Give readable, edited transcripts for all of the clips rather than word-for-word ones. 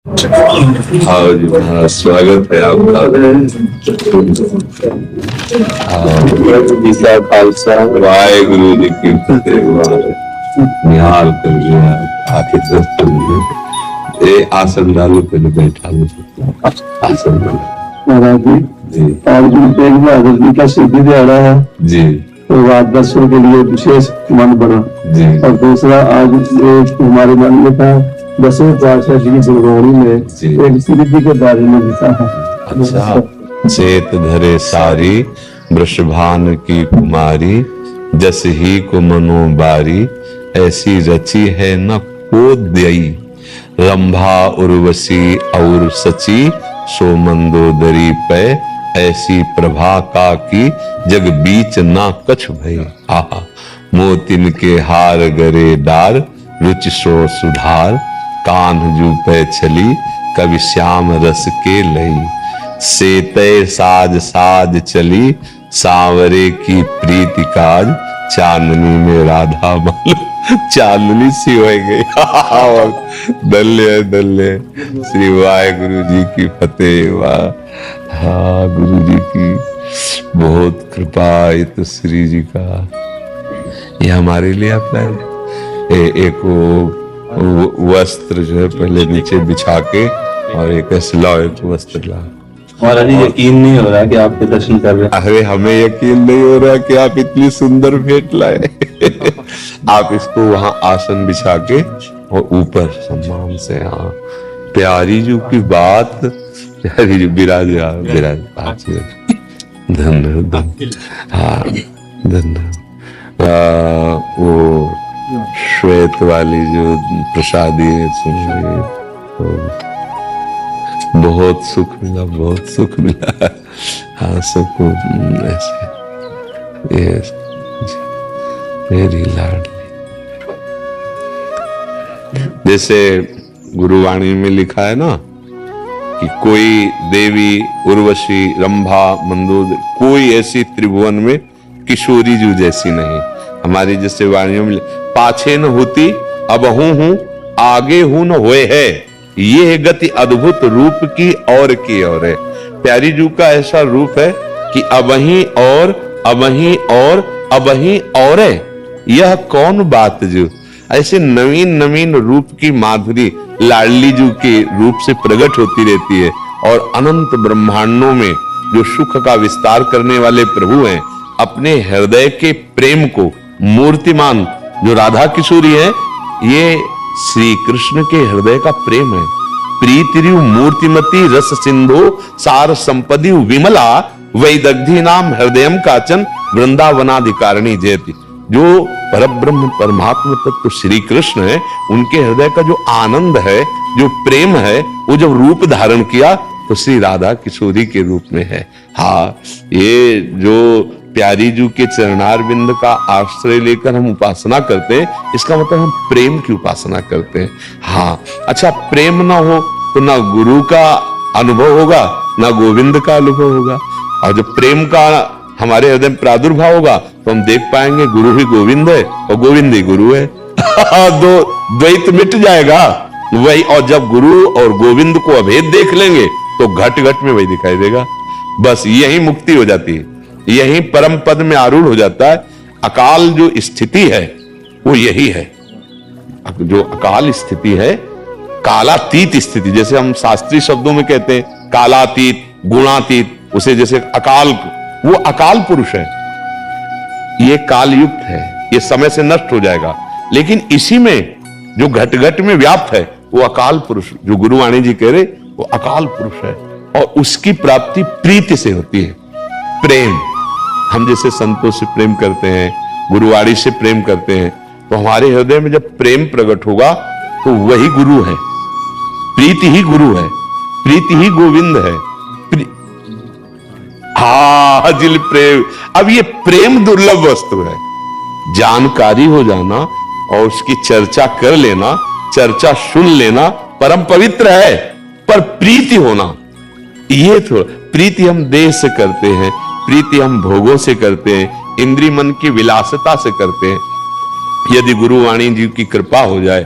हाँ जी महाराज, स्वागत है आपका। वाहेगुरु जी की फतेह। निहाल कर लिया आके दर्शन में। ये आसन डालो, पहले बैठा लो। आसन डालो महाराज जी। आज गुरु तेग बहादुर जी का शहीदी दिहाड़ा है जी। तो रात दर्शन के लिए विशेष मन बना जी। और दूसरा आज हमारे मन में था 10वें पातशाह जी की गुरबाणी में एक सिद्धि के बारे में लिखा है। अच्छा। चेत धरे सारी वृषभान की कुमारी, जस ही को मनो बारी, ऐसी रची है न को दई। रंभा उर्वशी और सची, सो मंदोदरी पे, ऐसी प्रभा का की, जग बीच ना कछ भई। आहा। मोतिन के हार गरे डार, रुचि सो सुधार, कान्ह जू पे छली, कवि श्याम रस के लई। सेतै साज साज चली, सांवरे की प्रीति काज, चांदनी में राधा मालूम चांदनी सी हो गई। दल्ले दल्ले। श्री वाहेगुरु जी की फतेह। वाह। हाँ, गुरु जी की बहुत कृपा। ये तो श्री जी का, ये हमारे लिए अपना एक वस्त्र जो है पहले नीचे बिछा के, और एक ऐसे लाओ, एक वस्त्र लाओ। महाराज जी यकीन नहीं हो रहा कि आपके दर्शन कर रहे हैं। अरे हमें यकीन नहीं हो रहा कि आप इतनी सुंदर भेंट लाए। आप इसको वहां आसन बिछा के और ऊपर सम्मान से, हाँ, प्यारी जी की बात, प्यारी जी विराज विराज। धन्यवाद। हाँ, धन्यवाद। वो श्वेत वाली जो प्रसादी है, सुनिए, तो बहुत सुख मिला, बहुत सुख मिला। हाँ, सबको ऐसे मेरी लाडली। जैसे गुरुवाणी में लिखा है ना कि कोई देवी उर्वशी, रंभा, मंदोदरी, कोई ऐसी त्रिभुवन में किशोरी जू जैसी नहीं। हमारी जैसे वाणियों में पाछे न होती अबहू हूं, आगे हूं न होए है, ये है गति अद्भुत रूप की और है। प्यारी जू का ऐसा रूप है कि अबही और अबही और अबही और है। यह कौन बात जो ऐसे नवीन नवीन रूप की माधुरी लाडली जू के रूप से प्रकट होती रहती है। और अनंत ब्रह्मांडों में जो सुख का विस्तार करने वाले प्रभु हैं, अपने हृदय के प्रेम को मूर्तिमान जो राधा किशोरी है, ये श्री कृष्ण के हृदय का प्रेम है। प्रीतिरु मूर्तिमती रस सिंधु, सार संपदि विमला, वैदग्धि नाम हृदयम काचन, वृंदावनाधिकारिणी जयति। जो परब्रह्म परमात्मा तत्व श्री कृष्ण है, उनके हृदय का जो आनंद है, जो प्रेम है, वो जब रूप धारण किया तो श्री राधा किशोरी के रूप में है। हाँ, ये जो प्यारी जू के चरणार बिंद का आश्रय लेकर हम उपासना करते हैं, इसका मतलब हम प्रेम की उपासना करते हैं। हाँ, अच्छा, प्रेम ना हो तो ना गुरु का अनुभव होगा, ना गोविंद का अनुभव होगा। और जब प्रेम का हमारे हृदय में प्रादुर्भाव होगा तो हम देख पाएंगे गुरु ही गोविंद है और गोविंद ही गुरु है। दो द्वैत मिट जाएगा वही। और जब गुरु और गोविंद को अभेद देख लेंगे तो घट घट में वही दिखाई देगा। बस यही मुक्ति हो जाती है, यही परम पद में आरूढ़ हो जाता है। अकाल जो स्थिति है वो यही है। जो अकाल स्थिति है, कालातीत स्थिति, जैसे हम शास्त्रीय शब्दों में कहते हैं कालातीत, गुणातीत, उसे जैसे अकाल, वो अकाल पुरुष है। ये कालयुक्त है, ये समय से नष्ट हो जाएगा। लेकिन इसी में जो घट घट में व्याप्त है वो अकाल पुरुष, जो गुरुवाणी जी कह रहे, वो अकाल पुरुष है। और उसकी प्राप्ति प्रीति से होती है। प्रेम, हम जैसे संतों से प्रेम करते हैं, गुरुवाणी से प्रेम करते हैं, तो हमारे हृदय में जब प्रेम प्रकट होगा तो वही गुरु है। प्रीति ही गुरु है, प्रीति ही गोविंद है। हाँ, जिल प्रेम। अब ये प्रेम दुर्लभ वस्तु है। जानकारी हो जाना और उसकी चर्चा कर लेना, चर्चा सुन लेना परम पवित्र है, पर प्रीति होना, ये थोड़ा। प्रीति हम देह से करते हैं, प्रीति हम भोगों से करते हैं, इंद्रिय मन की विलासिता से करते हैं। यदि गुरुवाणी जी की कृपा हो जाए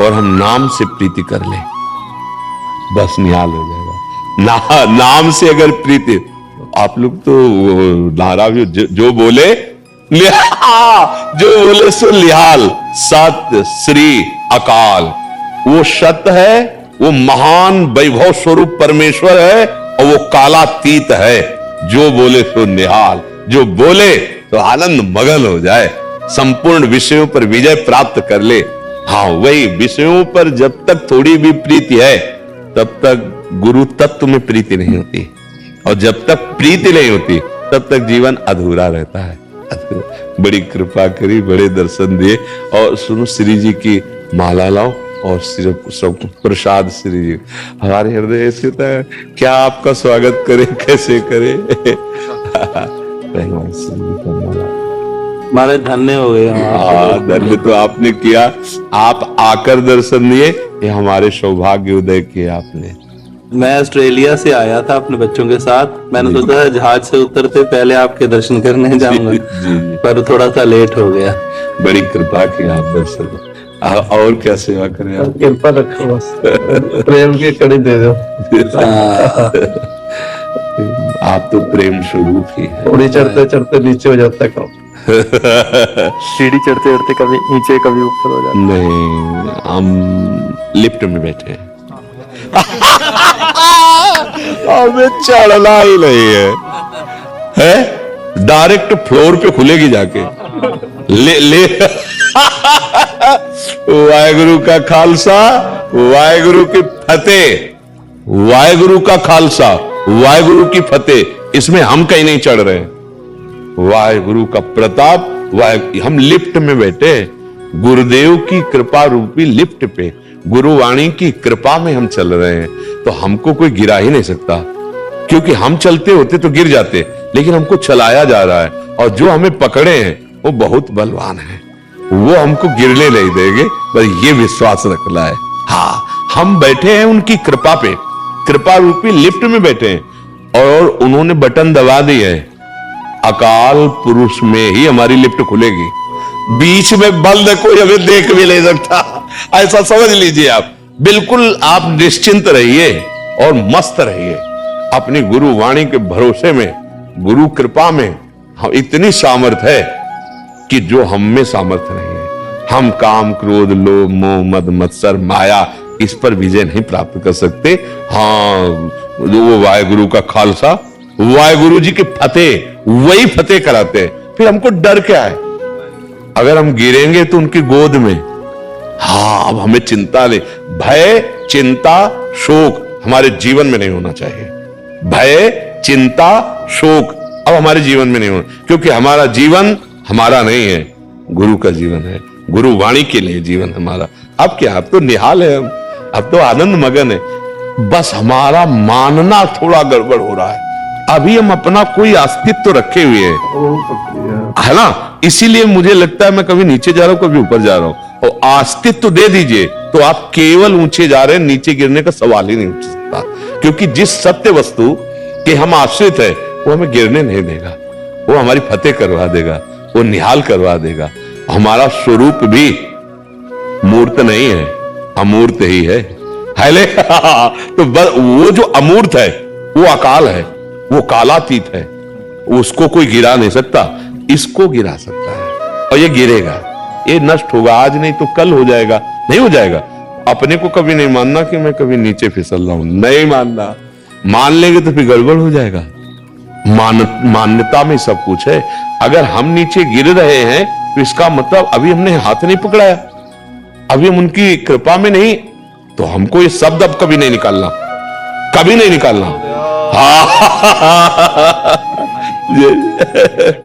और हम नाम से प्रीति कर लें, बस निहाल हो जाएगा। नाम से अगर प्रीति, आप लोग तो नारा भी जो बोले जो बोले सो लिहाल, सत्य श्री अकाल, वो सत्य है, वो महान वैभव स्वरूप परमेश्वर है, और वो कालातीत है। जो बोले सो निहाल, जो बोले तो आनंद मगन हो जाए, संपूर्ण विषयों पर विजय प्राप्त कर ले। हाँ, वही विषयों पर जब तक थोड़ी भी प्रीति है तब तक गुरु तत्व में प्रीति नहीं होती, और जब तक प्रीति नहीं होती तब तक जीवन अधूरा रहता है। बड़ी कृपा करी, बड़े दर्शन दिए। और सुनो, श्री जी की माला लाओ और सिर्फ सब प्रसाद श्री जी। हमारे हृदय ऐसे होता है, क्या आपका स्वागत करे, कैसे करे। हमारे धन्य हो गए। हाँ, धन्य तो आपने किया, आप आकर दर्शन दिए, ये हमारे सौभाग्य उदय किए आपने। मैं ऑस्ट्रेलिया से आया था अपने बच्चों के साथ, मैंने सोचा जहाज से उतरते पहले आपके दर्शन करने जाऊंगा, पर थोड़ा सा लेट हो गया। बड़ी कृपा की आप दर्शन। और क्या सेवा करें आप? कृपा रखो, बस प्रेम की कड़ी दे दो। आप तो प्रेम स्वरूप ही है। थोड़ी चढ़ते चढ़ते नीचे हो जाता है काम। सीढ़ी चढ़ते चढ़ते कभी नीचे कभी ऊपर हो जाता। नहीं, हम लिफ्ट में बैठे हैं। हमें चढ़ना ही नहीं है, डायरेक्ट फ्लोर पे खुलेगी जाके। ले वाहेगुरु का खालसा, वाहेगुरु की फतेह, वाहेगुरु का खालसा, वाहेगुरु की फतेह। इसमें हम कहीं नहीं चढ़ रहे हैं। वाहेगुरु का प्रताप, हम लिफ्ट में बैठे, गुरुदेव की कृपा रूपी लिफ्ट पे, गुरुवाणी की कृपा में हम चल रहे हैं। तो हमको कोई गिरा ही नहीं सकता, क्योंकि हम चलते होते तो गिर जाते, लेकिन हमको चलाया जा रहा है, और जो हमें पकड़े हैं वो बहुत बलवान है, वो हमको गिरने नहीं देंगे, बस ये विश्वास रखना है। हाँ, हम बैठे हैं उनकी कृपा पे, कृपा रूपी लिफ्ट में बैठे हैं, और उन्होंने बटन दबा दी है। अकाल पुरुष में ही हमारी लिफ्ट खुलेगी, बीच में बंद कोई हमें देख भी नहीं सकता, ऐसा समझ लीजिए आप। बिल्कुल आप निश्चिंत रहिए और मस्त रहिए अपनी गुरु वाणी के भरोसे में, गुरु कृपा में। हम इतनी सामर्थ्य है कि जो हम में सामर्थ्य नहीं है। हम काम क्रोध लोभ मोह मद मत्सर माया, इस पर विजय नहीं प्राप्त कर सकते। हाँ, वो वाहेगुरु का खालसा, वाहेगुरु जी की फतेह, वही फतेह कराते हैं। फिर हमको डर क्या है? अगर हम गिरेंगे तो उनकी गोद में। हाँ, अब हमें चिंता नहीं, भय चिंता शोक हमारे जीवन में नहीं होना चाहिए। भय चिंता शोक अब हमारे जीवन में नहीं होना, क्योंकि हमारा जीवन हमारा नहीं है, गुरु का जीवन है, गुरु वाणी के लिए जीवन हमारा। अब क्या, अब तो निहाल है, हम अब तो आनंद मगन है। बस हमारा मानना थोड़ा गड़बड़ हो रहा है। अभी हम अपना कोई अस्तित्व रखे हुए हैं, है ना? इसीलिए मुझे लगता है मैं कभी नीचे जा रहा हूं, कभी ऊपर जा रहा हूं। और अस्तित्व दे दीजिए तो आप केवल ऊंचे जा रहे हैं, नीचे गिरने का सवाल ही नहीं उठ सकता, क्योंकि जिस सत्य वस्तु के हम आश्रित है वो हमें गिरने नहीं देगा, वो हमारी फतेह करवा देगा, वो निहाल करवा देगा। हमारा स्वरूप भी मूर्त नहीं है, अमूर्त ही है। तो वो जो अमूर्त है वो अकाल है, वो कालातीत है, उसको कोई गिरा नहीं सकता। इसको गिरा सकता है, और ये गिरेगा, ये नष्ट होगा, आज नहीं तो कल हो जाएगा। नहीं हो जाएगा। अपने को कभी नहीं मानना कि मैं कभी नीचे फिसल रहा हूं, नहीं मानना। मान लेंगे तो फिर गड़बड़ हो जाएगा। मान्यता में सब कुछ है। अगर हम नीचे गिर रहे हैं तो इसका मतलब अभी हमने हाथ नहीं पकड़ाया, अभी हम उनकी कृपा में नहीं। तो हमको ये शब्द अब कभी नहीं निकालना, कभी नहीं निकालना। हाँ